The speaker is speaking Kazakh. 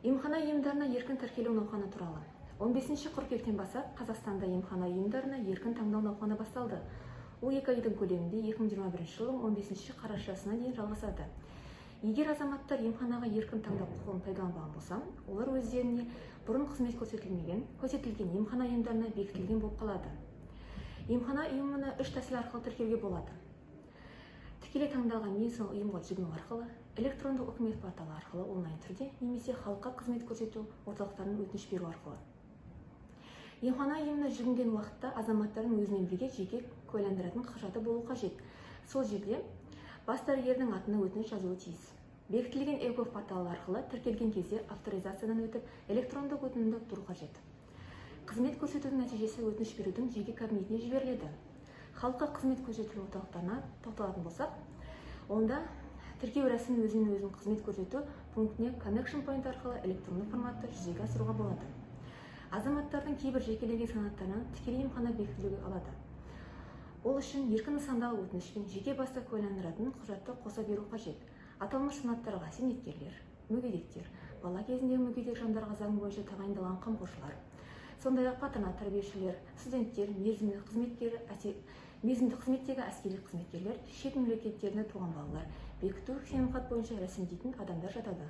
Емхана ұйымдарына еркін тіркелу науқаны туралы. 15 қыркүйектен бастап Қазақстанда емхана ұйымдарына еркін таңдау науқаны басталды. Ол 2 айдың көлемінде 2021 жылдың 15 қарашасына дейін жалғасады. Егер азаматтар емханаға еркін таңдау құқығын пайдаланбаған болса, олар өздеріне бұрын қызмет көрсетілген емхана ұйымдарына бекітілген болып қалады. Емхана ұйымына 3 тәсіл арқылы тіркеуге болады. Тікелей таңдалған медициналық ұйымға жүгіну арқылы, электрондық үкімет порталы арқылы онлайн түрде, немесе халыққа қызмет көрсету орталықтарынан өтініш беру арқылы. Емхана ұйымына жүгінген уақытта азаматтардың өзімен бірге жеке куәландыратын құжаты болу қажет. Сол жерде бас дәрігердің атына өтініш жазуы тиіс. Бекітілген e-gov порталы арқылы тіркелген кезде авторизациядан өтіп, электрондық өтінімді тұру қажет. Қызмет көрсетудің нәтижесі өтініш берудің жеке кабинетіне жіберіледі. Халыққа қызмет көрсету орталықтарына тоқталатын болсақ, онда тіркеу рәсімін өзін қызмет көрсету пунктіне connection point арқылы электронды форматта жүзеге асыруға болады. Азаматтардың кейбір жекелеген санаттарынан тікелей емхана бекітілуге алады. Ол үшін еркін нысандағы өтінішпен жеке басты куәландыратын құжатты қоса беру қажет. Аталмыш санаттарға зейнеткерлер, мүгедектер, бала кезіндегі мүгедек жандарға заң бойынша тағайындалған қамқоршылар, сондай-ақ патронат тәрбиешілер, студенттер, мерзімді қызметтегі әскери қызметкерлер, шет мемлекеттерінде туған балалар, бекіту сенімхат бойынша рәсімдейтін адамдар жатады.